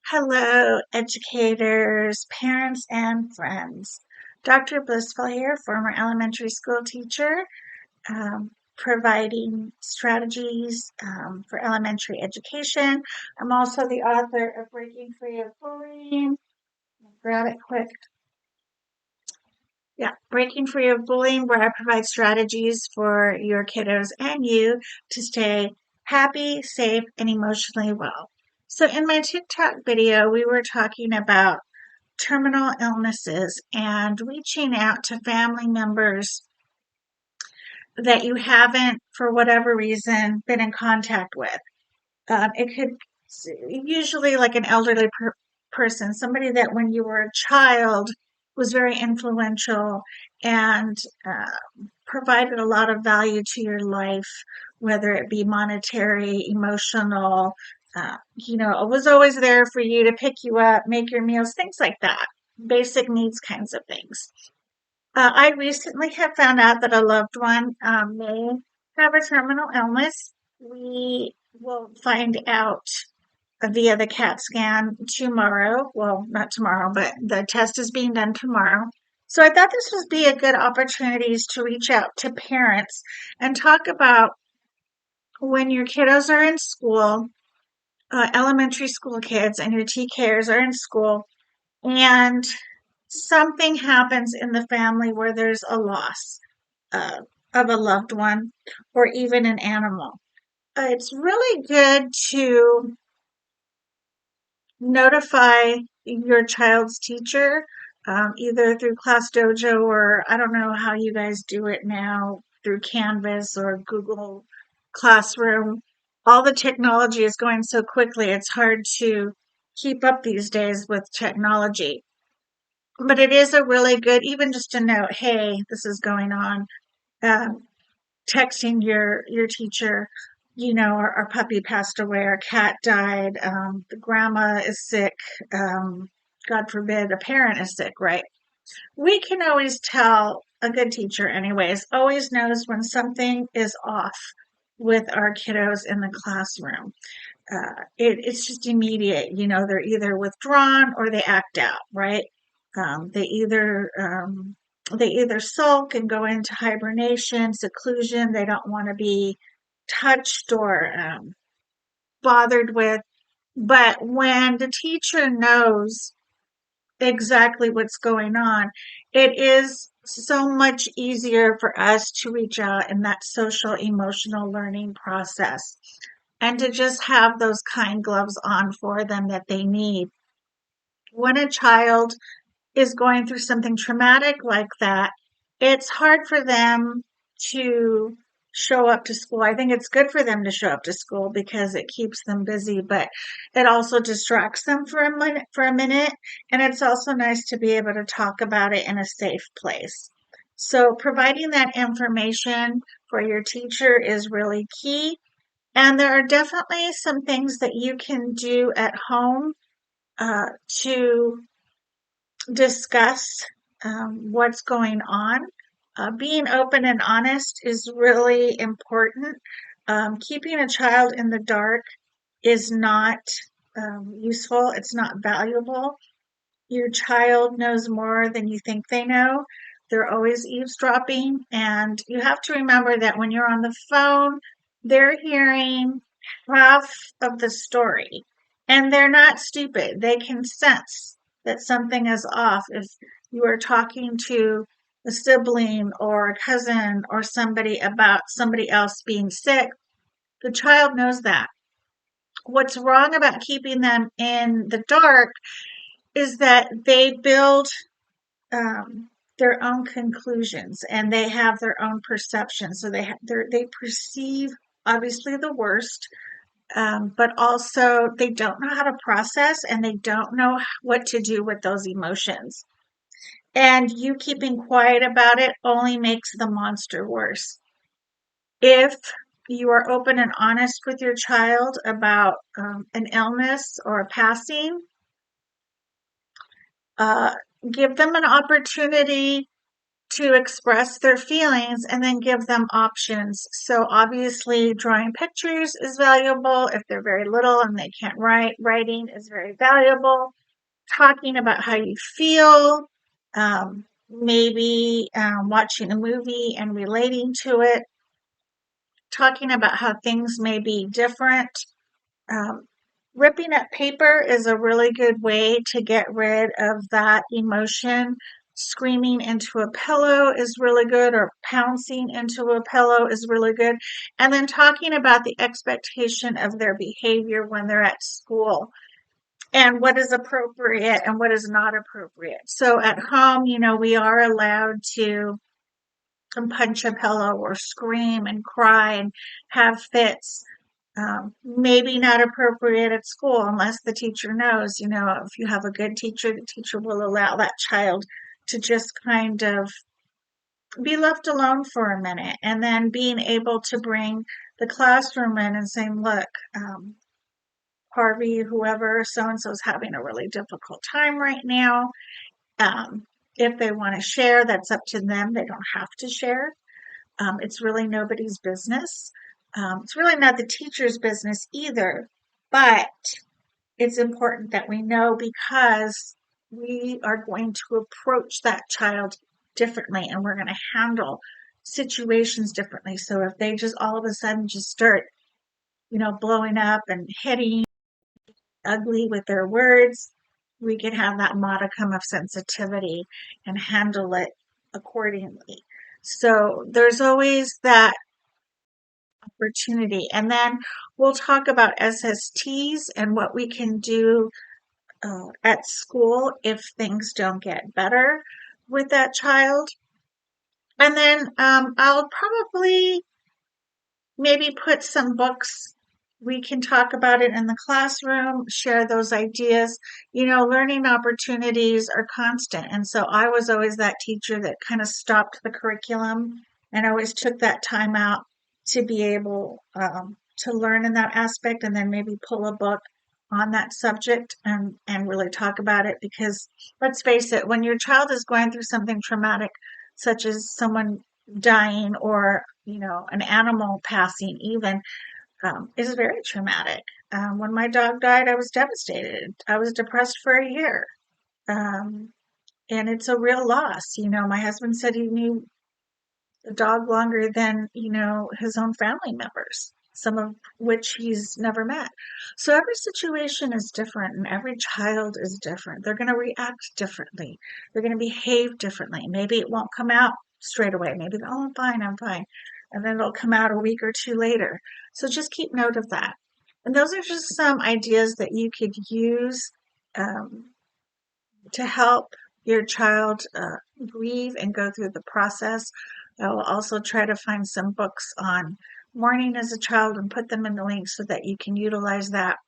Hello, educators, parents, and friends. Dr. Blissful here, former elementary school teacher, providing strategies for elementary education. I'm also the author of Breaking Free of Bullying. Grab it quick. Yeah, Breaking Free of Bullying, where I provide strategies for your kiddos and you to stay happy, safe, and emotionally well. So, in my TikTok video, we were talking about terminal illnesses and reaching out to family members that you haven't, for whatever reason, been in contact with. It could usually like an elderly person, somebody that when you were a child was very influential and provided a lot of value to your life, whether it be monetary, emotional. Was always there for you to pick you up, make your meals, things like that. Basic needs kinds of things. I recently have found out that a loved one may have a terminal illness. We will find out via the CAT scan tomorrow. Well, not tomorrow, but the test is being done tomorrow. So I thought this would be a good opportunity to reach out to parents and talk about when your kiddos are in school, elementary school kids, and your TKers are in school, and something happens in the family where there's a loss uh, of a loved one or even an animal. It's really good to notify your child's teacher, either through Class Dojo or I don't know how you guys do it now through Canvas or Google Classroom. All the technology is going so quickly, it's hard to keep up these days with technology. But it is a really good, even just to note, hey, this is going on. Um, Texting your teacher, our puppy passed away, our cat died, the grandma is sick, God forbid a parent is sick, right? We can always tell, a good teacher anyways, always knows when something is off with our kiddos in the classroom. It's just immediate. They're either withdrawn or they act out, right? Um, they either um, they either sulk and go into hibernation, seclusion. They don't want to be touched or bothered with. But when the teacher knows exactly what's going on, it is so much easier for us to reach out in that social emotional learning process and to just have those kind gloves on for them that they need. When a child is going through something traumatic like that, it's hard for them to show up to school. I think it's good for them to show up to school because it keeps them busy, but it also distracts them for a minute, and it's also nice to be able to talk about it in a safe place. So providing that information for your teacher is really key. And there are definitely some things that you can do at home to discuss what's going on. Being open and honest is really important. Keeping a child in the dark is not useful, it's not valuable. Your child knows more than you think they know. They're always eavesdropping. And you have to remember that when you're on the phone, they're hearing half of the story. And they're not stupid. They can sense that something is off if you are talking to a sibling or a cousin or somebody about somebody else being sick. The child knows that. What's wrong about keeping them in the dark is that they build um, their own conclusions and they have their own perceptions. So they perceive obviously the worst, but also they don't know how to process and they don't know what to do with those emotions. And you keeping quiet about it only makes the monster worse. If you are open and honest with your child about an illness or a passing, uh, give them an opportunity to express their feelings and then give them options. So obviously drawing pictures is valuable if they're very little and they can't write. Writing is very valuable. Talking about how you feel, maybe watching a movie and relating to it, talking about how things may be different. Um, Ripping up paper is a really good way to get rid of that emotion. Screaming into a pillow is really good, or pouncing into a pillow is really good. And then talking about the expectation of their behavior when they're at school and what is appropriate and what is not appropriate. So at home, we are allowed to punch a pillow or scream and cry and have fits. Maybe not appropriate at school unless the teacher knows. If you have a good teacher, the teacher will allow that child to just kind of be left alone for a minute, and then being able to bring the classroom in and saying, look, Harvey, whoever, so and so is having a really difficult time right now. If they want to share, that's up to them. They don't have to share. It's really nobody's business. It's really not the teacher's business either, but it's important that we know, because we are going to approach that child differently and we're going to handle situations differently. So if they just all of a sudden just start, blowing up and hitting ugly with their words, we can have that modicum of sensitivity and handle it accordingly. So there's always that opportunity. And then we'll talk about SSTs and what we can do at school if things don't get better with that child. And then I'll probably maybe put some books. We can talk about it in the classroom, share those ideas. Learning opportunities are constant. And so I was always that teacher that kind of stopped the curriculum and always took that time out to be able to learn in that aspect, and then maybe pull a book on that subject and really talk about it. Because let's face it, when your child is going through something traumatic, such as someone dying or an animal passing even, is very traumatic. When my dog died, I was devastated. I was depressed for a year. Um, and it's a real loss. My husband said he knew the dog longer than, his own family members, some of which he's never met. So every situation is different and every child is different. They're going to react differently. They're going to behave differently. Maybe it won't come out straight away. Maybe, oh, I'm fine, I'm fine. And then it'll come out a week or two later. So just keep note of that. And those are just some ideas that you could use um, to help your child grieve and go through the process. I will also try to find some books on mourning as a child and put them in the link so that you can utilize that.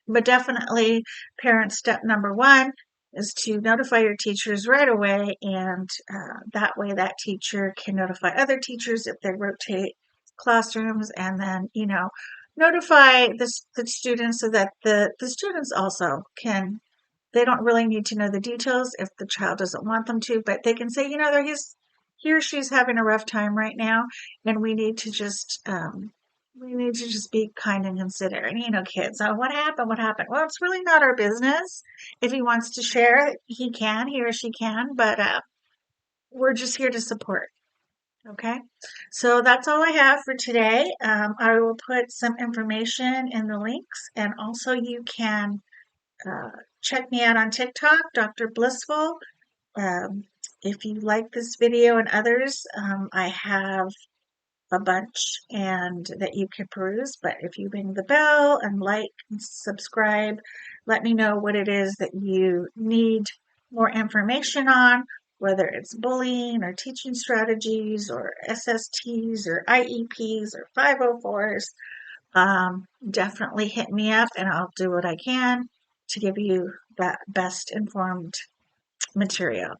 But definitely, parent step number one is to notify your teachers right away, and that way that teacher can notify other teachers if they rotate classrooms, and then notify the students so that the students also can. They don't really need to know the details if the child doesn't want them to, but they can say, he or she's having a rough time right now, and we need to just be kind and considerate. Kids, oh, what happened? What happened? Well, it's really not our business. If he wants to share, he or she can, but we're just here to support. Okay, so that's all I have for today. I will put some information in the links, and also you can uh, check me out on TikTok, Dr. Blissful. Um, if you like this video and others, I have a bunch and that you can peruse. But if you ring the bell and like and subscribe, let me know what it is that you need more information on, whether it's bullying or teaching strategies or SSTs or IEPs or 504s. Definitely hit me up and I'll do what I can to give you that best informed material.